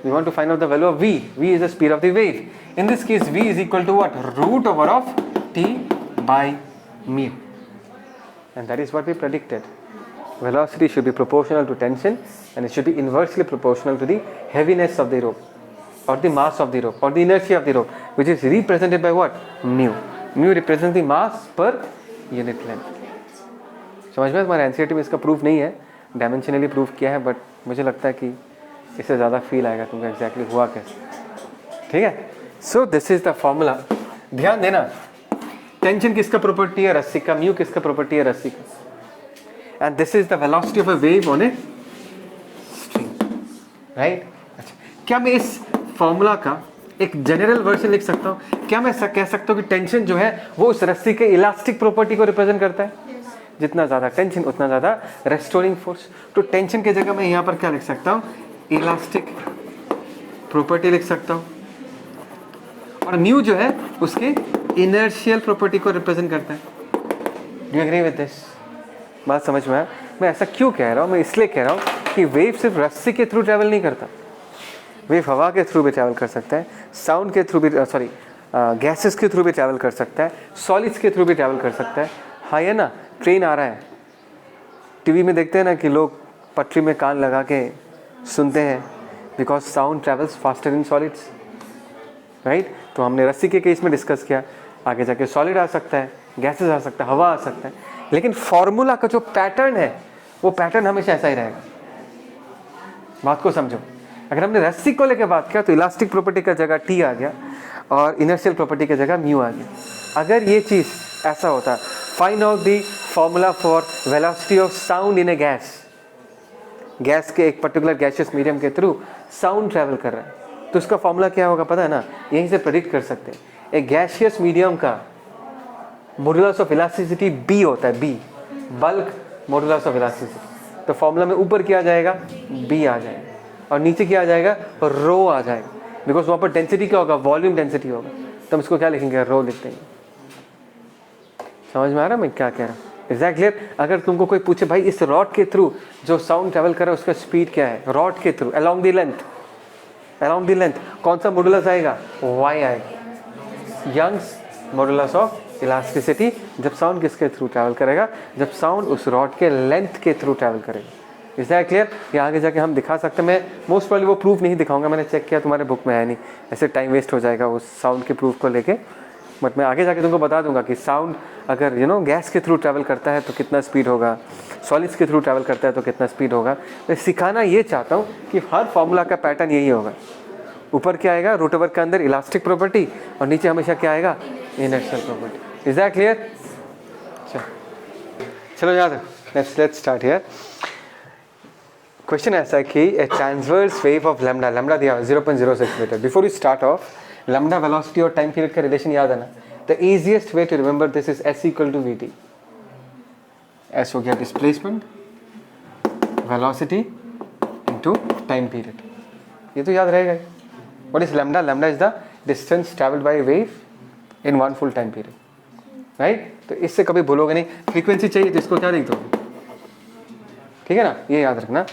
We want to find out the value of v. v is the speed of the wave. In this case, v is equal to what? Root over of t by mu. And that is what we predicted. Velocity should be proportional to tension and it should be inversely proportional to the heaviness of the rope or the mass of the rope or the inertia of the rope, which is represented by what? Mu. Mu represents the mass per unit length. समझ में? हमारे NCERT में इसका proof नहीं है, dimensionally proof किया है, but मुझे लगता है कि इससे ज़्यादा फील आएगा तुमको एग्जैक्टली हुआ कैसे. ठीक है? सो दिस इज द फॉर्मूला. ध्यान देना, टेंशन किसका प्रॉपर्टी है? रस्सी का. म्यू किसका प्रॉपर्टी है? रस्सी का. And this is the velocity of a wave on a string. Right? अच्छा, क्या मैं इस फॉर्मूला का एक जनरल वर्जन लिख सकता हूँ? क्या मैं कह सकता हूँ कि टेंशन जो है वो उस रस्सी के इलास्टिक प्रॉपर्टी को रिप्रेजेंट करता है? जितना ज़्यादा टेंशन उतना ज़्यादा रेस्टोरिंग फोर्स. तो टेंशन की जगह मैं यहाँ पर क्या लिख सकता हूँ? इलास्टिक प्रॉपर्टी लिख सकता हूँ. और म्यू जो है उसके इनर्शियल प्रॉपर्टी को रिप्रेजेंट करता है. Do you agree with this? बात समझ में आया? मैं ऐसा क्यों कह रहा हूँ? मैं इसलिए कह रहा हूँ कि वेव सिर्फ रस्सी के थ्रू ट्रैवल नहीं करता. वेव हवा के थ्रू भी ट्रैवल कर सकता है, साउंड के थ्रू भी, सॉरी गैसेस के थ्रू भी ट्रैवल कर सकता है, सॉलिड्स के थ्रू भी ट्रैवल कर सकता है. हाँ, ये ना ट्रेन आ रहा है, टीवी में देखते हैं ना कि लोग पटरी में कान लगा के सुनते हैं, because sound travels faster in solids. Right? तो हमने रस्सी के केस में डिस्कस किया, आगे जाके सॉलिड आ सकता है, गैसेस आ सकता है, हवा आ सकता है, लेकिन फॉर्मूला का जो पैटर्न है वो पैटर्न हमेशा ऐसा ही रहेगा. बात को समझो. अगर हमने रस्सी को लेकर बात किया तो इलास्टिक प्रॉपर्टी का जगह टी आ गया और इनर्शियल प्रॉपर्टी की जगह म्यू आ गया. अगर ये चीज़ ऐसा होता, find out the formula for velocity of sound in A gas. Gas के एक पर्टिकुलर गैसियस मीडियम के थ्रू साउंड ट्रैवल कर रहा है, तो उसका फॉर्मूला क्या होगा पता है ना, यहीं से प्रेडिक्ट कर सकते हैं. एक गैसियस मीडियम का मॉडुलस ऑफ इलास्टिसिटी बी होता है, B, bulk modulus of elasticity. तो फॉर्मूला में ऊपर क्या आ जाएगा, बी आ जाएगा, और नीचे क्या आ जाएगा, रो आ जाएगा, बिकॉज वहाँ पर डेंसिटी क्या होगा, वॉल्यूम डेंसिटी होगा. तो हम इसको क्या लिखेंगे, रो लिख देंगे. समझ में आ रहा है मैं क्या कह रहा हूँ? Is clear? अगर तुमको कोई पूछे भाई इस रॉड के थ्रू जो साउंड ट्रैवल कर रहा है उसका स्पीड क्या है, रॉड के थ्रू अलोंग द लेंथ कौन सा मॉडुलस आएगा, वाई आएगा, यंग्स मॉडुलस ऑफ इलास्टिसिटी. जब साउंड किसके थ्रू ट्रैवल करेगा, जब साउंड उस रॉड के लेंथ के थ्रू ट्रैवल करेगा. Is that clear? ये आगे जाके हम दिखा सकते हैं. मैं मोस्ट प्रॉब्ली वो प्रूफ नहीं दिखाऊंगा, मैंने चेक किया तुम्हारे बुक में है नहीं, ऐसे टाइम वेस्ट हो जाएगा उस साउंड के प्रूफ को लेके. बट मैं आगे जाके तुमको बता दूंगा कि साउंड अगर गैस के थ्रू ट्रैवल करता है तो कितना स्पीड होगा, सॉलिड्स के थ्रू ट्रैवल करता है तो कितना स्पीड होगा. मैं सिखाना ये चाहता हूँ कि हर फॉर्मूला का पैटर्न यही होगा. ऊपर क्या आएगा, रूट ओवर के अंदर इलास्टिक प्रॉपर्टी, और नीचे हमेशा क्या आएगा, inertial property. Is that clear? चलो याद है, लेट्स स्टार्ट हियर. क्वेश्चन ऐसा है कि a transverse wave of lambda, lambda दिया 0.06 metre. Before you start off, lambda velocity और टाइम पीरियड का रिलेशन याद है ना. The easiest way to remember this is S equal to VT. S हो गया displacement, velocity into time period. ये तो याद रहेगा. What is lambda? Lambda is the distance travelled by wave in one full time period, right? तो इससे कभी भूलोगे नहीं. फ्रीक्वेंसी चाहिए तो इसको क्या लिख दोगे, ठीक है ना, ये याद रखना.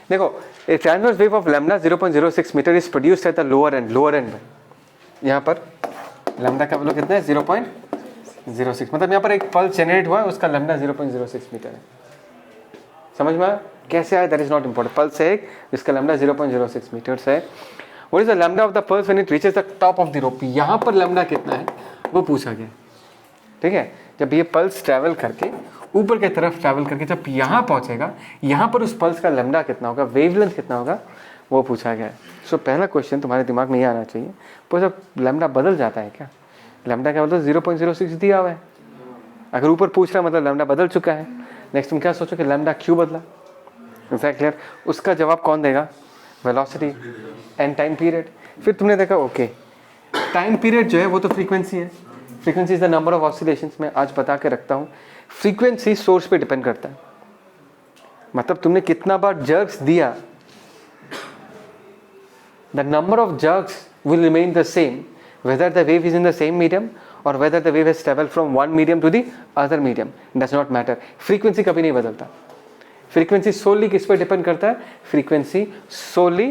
देखो, a transverse wave of lambda 0.06 metre is produced at the lower end में. यहाँ पर लैम्डा का वैल्यू कितना है, 0.06. मतलब यहाँ पर एक पल्स जनरेट हुआ है, उसका लैम्डा 0.06 मीटर है. समझ में आया? कैसे आया that is not important. Pulse है एक जिसका लैम्डा 0.06 मीटर्स है. What is the lambda of the pulse when it reaches the top of the rope? यहाँ पर लैम्डा कितना है वो पूछा गया, ठीक है. जब ये पल्स ट्रैवल करके ऊपर की तरफ ट्रैवल करके जब यहाँ पहुँचेगा, यहाँ पर उस पल्स का लैम्डा कितना होगा, वेवलेंथ कितना होगा, वो पूछा गया है. सो पहला क्वेश्चन तुम्हारे दिमाग में ये आना चाहिए, तो जब लैम्डा बदल जाता है क्या, लैम्डा का मतलब 0.06 दिया हुआ है. अगर ऊपर पूछ रहा है मतलब लैम्डा बदल चुका है. नेक्स्ट तुम क्या सोचो कि लैम्डा क्यों बदला. Is that clear? उसका जवाब कौन देगा, वेलोसिटी एंड टाइम पीरियड. फिर तुमने देखा ओके, टाइम पीरियड जो है वो तो फ्रीक्वेंसी है. Frequency is the number of oscillations. मैं आज बता के रखता हूँ, फ्रीक्वेंसी सोर्स पे डिपेंड करता है. मतलब तुमने कितना बार जर्क्स दिया, the number of jerks will remain the same whether the wave is in the same medium or whether the wave has traveled from one medium to the other medium. Does not matter. frequency कभी नहीं बदलता. frequency solely किस पे depend करता है, frequency solely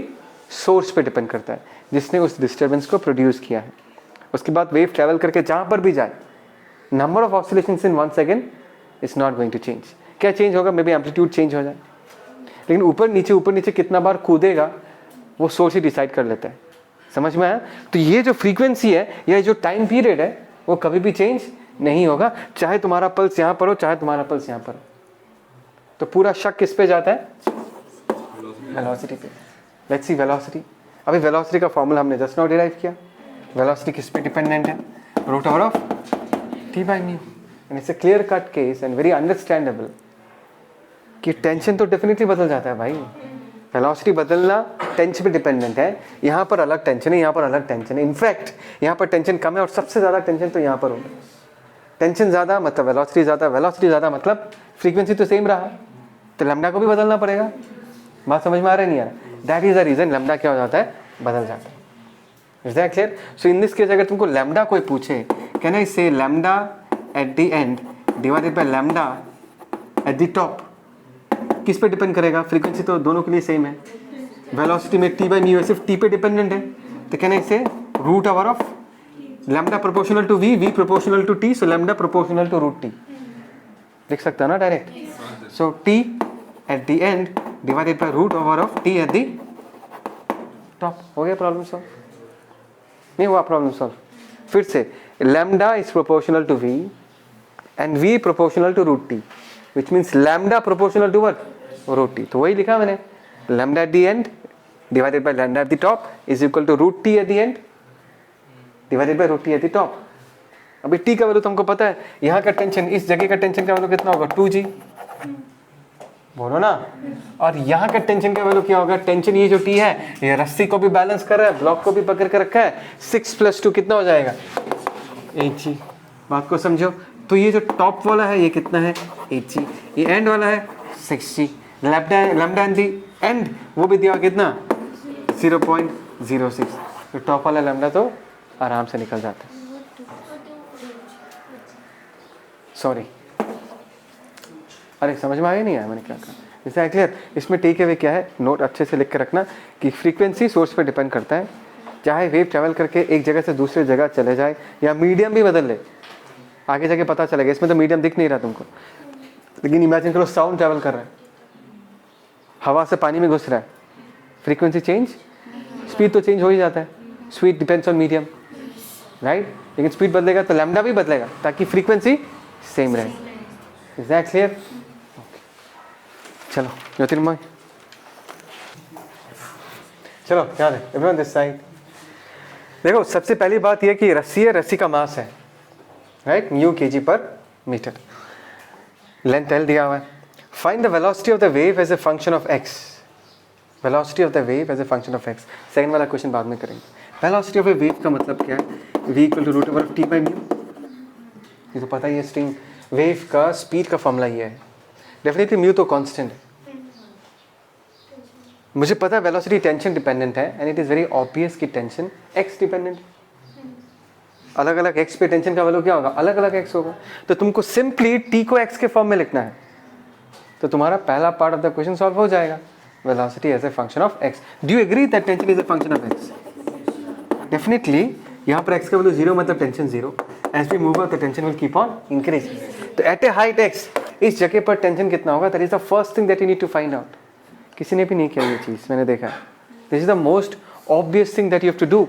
source पे depend करता है जिसने उस डिस्टर्बेंस को प्रोड्यूस किया है. उसके बाद वेव ट्रैवल करके जहाँ पर भी जाए, number of oscillations in 1 second is not going to change. क्या चेंज होगा, मे बी एम्पलीट्यूड चेंज हो जाए, लेकिन ऊपर नीचे कितना बार कूदेगा वो सोर्स ही डिसाइड कर लेता है. समझ में आया? तो ये जो फ्रीक्वेंसी है या जो टाइम पीरियड है वो कभी भी चेंज नहीं होगा, चाहे तुम्हारा पल्स यहाँ पर हो चाहे तुम्हारा पल्स यहाँ पर हो. तो पूरा शक किस पे जाता है, वेलोसिटी पे. Let's see velocity. अभी वेलोसिटी का फॉर्मूला हमने जस्ट नाउ डिराइव किया. वेलोसिटी किस पे डिपेंडेंट है, root over of T by mu. And it's a clear cut case and very understandable कि टेंशन तो डेफिनेटली बदल जाता है भाई. वेलोसिटी बदलना टेंशन पे डिपेंडेंट है. यहाँ पर अलग टेंशन है, यहाँ पर अलग टेंशन है. इनफैक्ट यहाँ पर टेंशन कम है और सबसे ज़्यादा टेंशन तो यहाँ पर होगा. टेंशन ज़्यादा मतलब वेलोसिटी ज़्यादा, वेलोसिटी ज़्यादा मतलब फ्रीक्वेंसी तो सेम रहा, तो लैम्डा को भी बदलना पड़ेगा. बात समझ में आ रही नहीं यार? That is the reason lambda क्या हो जाता है, बदल जाता है. Is that clear? So in this case अगर तुमको लैम्डा कोई पूछे, कैन आई से lambda eight the end divided by lambda eight the top, किस पे डिपेंड करेगा, फ्रीक्वेंसी तो दोनों के लिए सेम है. वेलोसिटी में T by mu सिर्फ T पे डिपेंडेंट है, तो can I say root over of lambda proportional to V, V proportional to T, so lambda proportional to root T. लिख सकता है ना direct. So T at the end divided by root over of T at the top. हो गया problem solve? नहीं हुआ problem solve? फिर से lambda is proportional to V and V proportional to root T, which means lambda proportional to what, root T. तो वही लिखा मैंने, lambda at the end divided by lambda at the top is equal to root T at the end divided by root T at the top. अभी T का value तुमको पता है, यहाँ का टेंशन, इस जगह का टेंशन का वैल्यू कितना होगा 2g, बोलो ना। और यहाँ का टेंशन का वैल्यू क्या होगा, टेंशन ये जो टी है ये रस्सी को भी बैलेंस कर रहा है, ब्लॉक को भी पकड़ कर रखा है, 6 + 2 कितना हो जाएगा 8g। बात को समझो। तो ये जो टॉप वाला है ये कितना है 8g, ये एंड वाला है 6g, lambda and the and वो भी दिया कितना 0.06। तो टॉप वाला लैम्डा तो आराम से निकल जाता है। सॉरी, अरे समझ में आया नहीं आया मैंने क्या कहा, इससे क्लियर। इसमें टेक अवे क्या है, नोट अच्छे से लिख के रखना कि फ्रीक्वेंसी सोर्स पे डिपेंड करता है। चाहे वेव ट्रैवल करके एक जगह से दूसरी जगह चले जाए या मीडियम भी बदल ले, आगे जाके पता चलेगा। इसमें तो मीडियम दिख नहीं रहा तुमको, लेकिन इमेजिन करो साउंड ट्रैवल कर रहा है, हवा से पानी में घुस रहा है, फ्रीक्वेंसी चेंज, स्पीड तो चेंज हो ही जाता है, speed depends on medium, right. लेकिन स्पीड बदलेगा तो लैम्डा भी बदलेगा ताकि फ्रीक्वेंसी सेम रहे। Is that clear? चलो ज्योतिर्मय, चलो याद है एवरीवन दिस साइड। देखो सबसे पहली बात यह कि रस्सी है, रस्सी का मास है, राइट, म्यू kg/मीटर, लेंथ L दिया हुआ है। Find the velocity of the wave as a function of x, velocity of the wave as a function of x। Second वाला क्वेश्चन बाद में करेंगे। वेलोसिटी ऑफ ए वेव का मतलब क्या है, v = √T/μ। ये तो पता ही है, स्ट्रिंग वेव का स्पीड का फॉर्मूला ये है। डेफिनेटली म्यू तो कांस्टेंट है, मुझे पता है वेलोसिटी टेंशन डिपेंडेंट है, and it is very obvious कि टेंशन x डिपेंडेंट। अलग अलग x पे टेंशन का वैल्यू क्या होगा, अलग अलग x होगा। तो तुमको सिंपली t को x के फॉर्म में लिखना है, तो तुम्हारा पहला part of the question solve हो जाएगा। Velocity as a function of x। Do you agree that tension is a function of x? Definitely यहाँ पर x का वैल्यू 0 मतलब tension 0। As we move up the tension will keep on increase. तो at a height x इस जगह पर tension कितना होगा, that is the first thing that you need to find out. किसी ने भी नहीं किया ये चीज़, मैंने देखा है। This is the most obvious thing that you have to do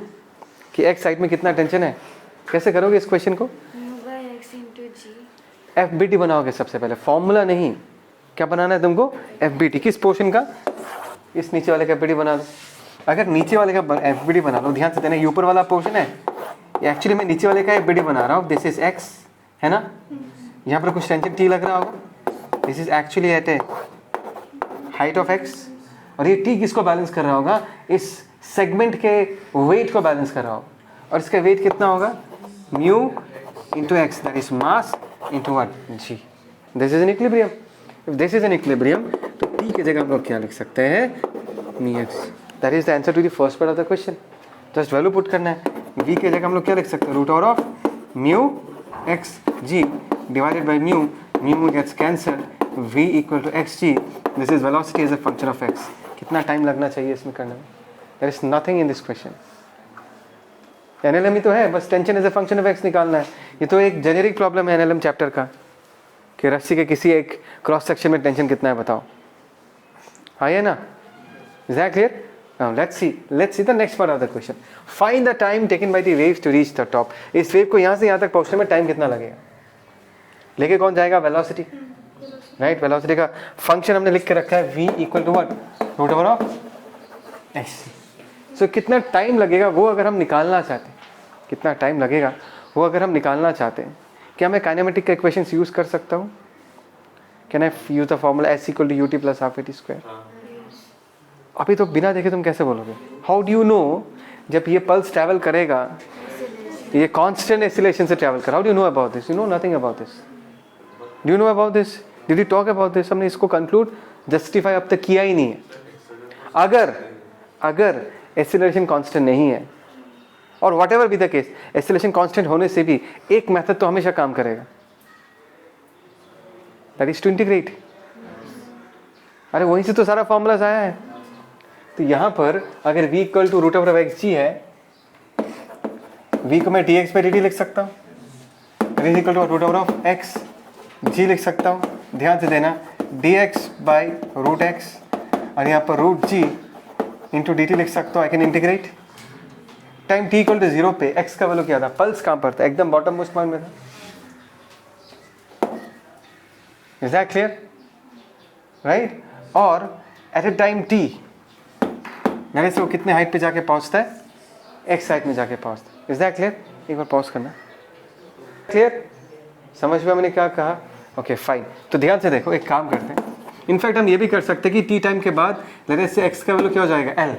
कि x साइड में कितना टेंशन है। कैसे करोगे इस क्वेश्चन को, FBT बनाओगे सबसे पहले, फॉर्मूला नहीं। क्या बनाना है तुमको, FBT। किस पोर्शन का, इस नीचे वाले का FBT बना दो। अगर नीचे वाले का FBT बना लो, ध्यान से देना, ये ऊपर वाला पोर्शन है, एक्चुअली मैं नीचे वाले का FBT बना रहा हूँ। दिस इज x है ना, यहाँ पर कुछ टेंशन t लग रहा होगा, this is actually eight a height of x, और ये t किसको बैलेंस कर रहा होगा, इस सेगमेंट के वेट को बैलेंस कर रहा होगा। और इसका वेट कितना होगा, mu into x, that is mass into what, g। This is an equilibrium. If this is an equilibrium तो t की जगह हम लोग क्या लिख सकते हैं, mu X. That is the answer to the first part of the question. Just value put करना है। v की जगह हम लोग क्या लिख सकते हैं, root over of mu x g divided by mu, mu gets cancelled, v equal to x g. This is velocity as a function of x। कितना टाइम लगना चाहिए इसमें करने में, there is nothing in this question. NLM ही तो है, बस tension as a function of x निकालना है। ये तो एक जेनेरिक प्रॉब्लम है एनएलएम चैप्टर का कि रस्सी के किसी एक क्रॉस सेक्शन में टेंशन कितना है बताओ, हाँ है ना। Is that clear? Now let's see the next part of the question. Find the time taken by the waves to reach the top. इस वेव को यहाँ से यहाँ तक पहुँचने में टाइम कितना लगेगा, लेके कौन जाएगा, वेलोसिटी, राइट। वेलोसिटी का फंक्शन हमने लिख के रखा है v equal to what, root over of x. So कितना टाइम लगेगा वो अगर हम निकालना चाहते हैं, कितना टाइम लगेगा वो अगर हम निकालना चाहते हैं, क्या मैं काइनेमेटिक का इक्वेशंस यूज़ कर सकता हूँ? Can I use the formula s equal to ut plus half at square? अभी तो बिना देखे तुम कैसे बोलोगे? हाउ डू यू नो जब ये पल्स ट्रैवल करेगा, ये कांस्टेंट एसिलेशन से ट्रैवल कर, how do you know about this? You know nothing about this. Do you know about this? Did you talk about this? हमने इसको कंक्लूड जस्टिफाई अब तक किया ही नहीं है। अगर एसिलेशन कांस्टेंट नहीं है, और whatever be the case, acceleration constant होने से भी एक मेथड तो हमेशा काम करेगा, दैट इज टू इंटीग्रेट। अरे वहीं से तो सारा फॉर्मूलाज आया है। तो यहाँ पर अगर v equal to root over x g है, v को मैं dx by dt लिख सकता हूँ, is equal to root over of x g लिख सकता हूँ। ध्यान से देना, dx by रूट एक्स, और यहाँ पर root G into D T लिख सकता हूँ। I can integrate. Time t equal to 0 पे x का वैल्यू क्या था, पल्स कहाँ पर था, एकदम बॉटम मोस्ट पॉइंट में था। Is that clear, right. और एट ए टाइम t यानी से वो कितने हाइट पे जाके पहुंचता है, x हाइट में जाके पहुंचता है। Is that clear? एक बार पॉज करना। क्लियर? समझ में मैंने क्या कहा? Okay fine. तो ध्यान से देखो, एक काम करते हैं, इनफैक्ट हम ये भी कर सकते हैं कि टी टाइम के बाद लेट से एक्स का वैल्यू क्या हो जाएगा, एल,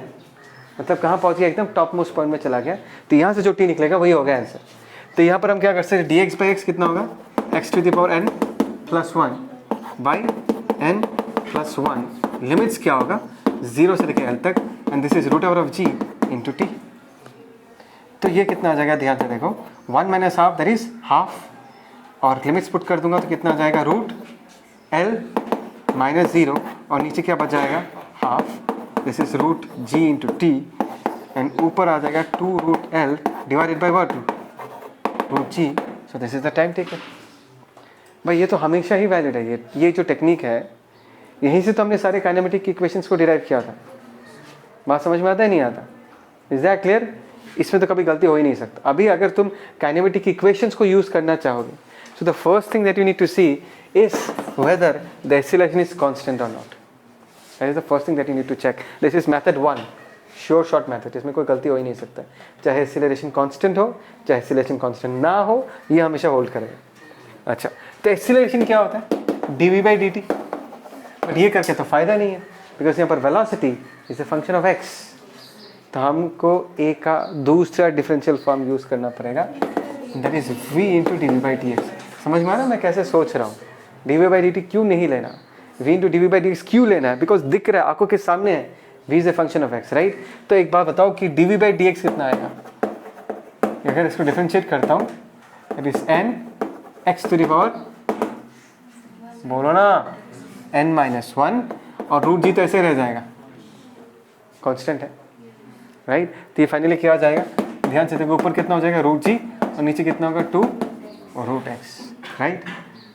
मतलब कहाँ पहुँच गया, एकदम टॉप मोस्ट पॉइंट में चला गया, तो यहाँ से जो टी निकलेगा वही होगा आंसर। तो यहाँ पर हम क्या कर सकते हैं, डी एक्स बाई एक्स कितना होगा, X to the power N plus one by N plus one, limits क्या होगा 0 से लेकर एल तक, and this is root over of G into T. तो ये कितना आ जाएगा, ध्यान से देखो, 1 minus half that is half, और लिमिट्स पुट कर दूंगा तो कितना आ जाएगा, रूट एल माइनस 0, और नीचे क्या बच जाएगा, half, this is root G into T, and ऊपर आ जाएगा 2 root L divided by what, root G. So this is the time taken. भाई ये तो हमेशा ही वैलिड है, ये जो टेक्निक है, यहीं से तो हमने सारे काइनेमेटिक इक्वेशंस को डिराइव किया था। बात समझ में आता है नहीं आता? Is that clear? इसमें तो कभी गलती हो ही नहीं सकता। अभी अगर तुम काइनेमेटिक इक्वेशंस को यूज करना चाहोगे, so the first thing that you need to see is whether the acceleration is constant or not. That is the first thing that you need to check. This is method 1, sure short method. इसमें कोई गलती हो ही नहीं सकता, चाहे acceleration constant हो चाहे acceleration constant ना हो, ये हमेशा होल्ड करेगा। अच्छा, तो acceleration क्या होता है, dv by dt, बट ये करके तो फायदा नहीं है, बिकॉज यहाँ पर velocity is a function of x, तो हमको a का दूसरा डिफरेंशियल फॉर्म यूज करना पड़ेगा, that is v into D V by D X. समझ में आ रहा है मैं कैसे सोच रहा हूँ, D V by D T क्यों नहीं लेना, v into D V by D X क्यों लेना है, बिकॉज दिख रहा है आंखों के सामने है, v is a function of x, right. तो एक बात बताओ कि D V by D X कितना आएगा, अगर इसको डिफरेंशिएट करता हूँ, that is n x to the power, बोलो ना, n माइनस 1, और रूट जी तो ऐसे रह जाएगा, कॉन्स्टेंट है, राइट। तो ये फाइनली क्या आ जाएगा, ध्यान से देखो, ऊपर कितना हो जाएगा, रूट जी, और नीचे कितना होगा 2 और रूट एक्स, राइट।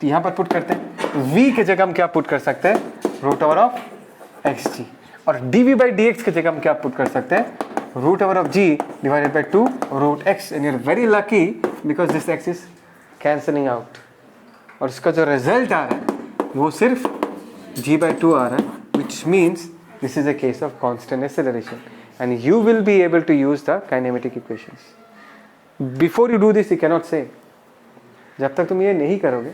तो यहाँ पर पुट करते हैं, v के जगह हम क्या पुट कर सकते हैं, रूट ओवर ऑफ एक्स जी, और dv बाई डी एक्स की जगह हम क्या पुट कर सकते हैं, root over of G divided by 2 root X, and you are very lucky because this X is cancelling out, और इसका जो रिजल्ट आ रहा है वो सिर्फ g बाई 2 आ रहा है, which means this is a case of constant acceleration, and you will be able to use the kinematic equations. Before you do this, you cannot say. जब तक तुम ये नहीं करोगे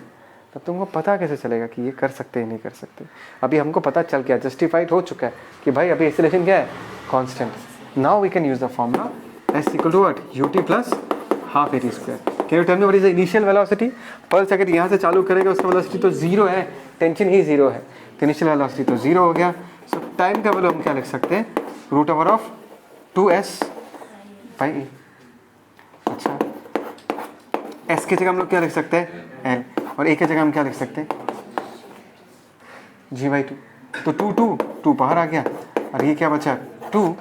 तब तुमको पता कैसे चलेगा कि ये कर सकते हैं नहीं कर सकते। अभी हमको पता चल गया, जस्टिफाइड हो चुका है कि भाई अभी एक्सेलरेशन क्या है, constant. Now we can use the formula s equal to what, ut plus half at square. Can you tell me what is the initial velocity? Plus अगर यहाँ से चालू करेगा उसका वेलोसिटी तो 0 है, टेंशन ही 0 है, तो इनिशियल वेलोसिटी तो 0 हो गया। सो टाइम का वैल्यू हम क्या लिख सकते हैं, root over of 2s by e। अच्छा, s की जगह हम लोग क्या लिख सकते हैं, l, और a की जगह हम क्या लिख सकते हैं, g बाई 2। तो 2 बाहर आ गया, और ये क्या बचा, 2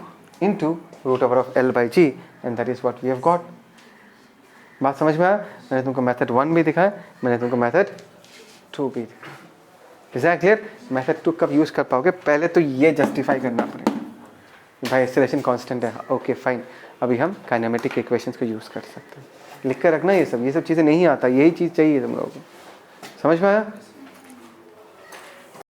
into root over of l by g, and that is what we have got. बात समझ में आया? मैंने तुमको मेथड 1 भी दिखाया, मैंने तुमको मेथड 2 भी दिखाया। Is that clear? मेथड 2 कब यूज कर पाओगे, पहले तो ये जस्टिफाई करना पड़ेगा भाई एक्सेलरेशन कांस्टेंट है, ओके फाइन, अभी हम काइनेमेटिक इक्वेशंस को यूज़ कर सकते हैं। लिख कर रखना ये सब चीज़ें नहीं आता, यही चीज़ चाहिए तुम लोगों को। समझ में आया?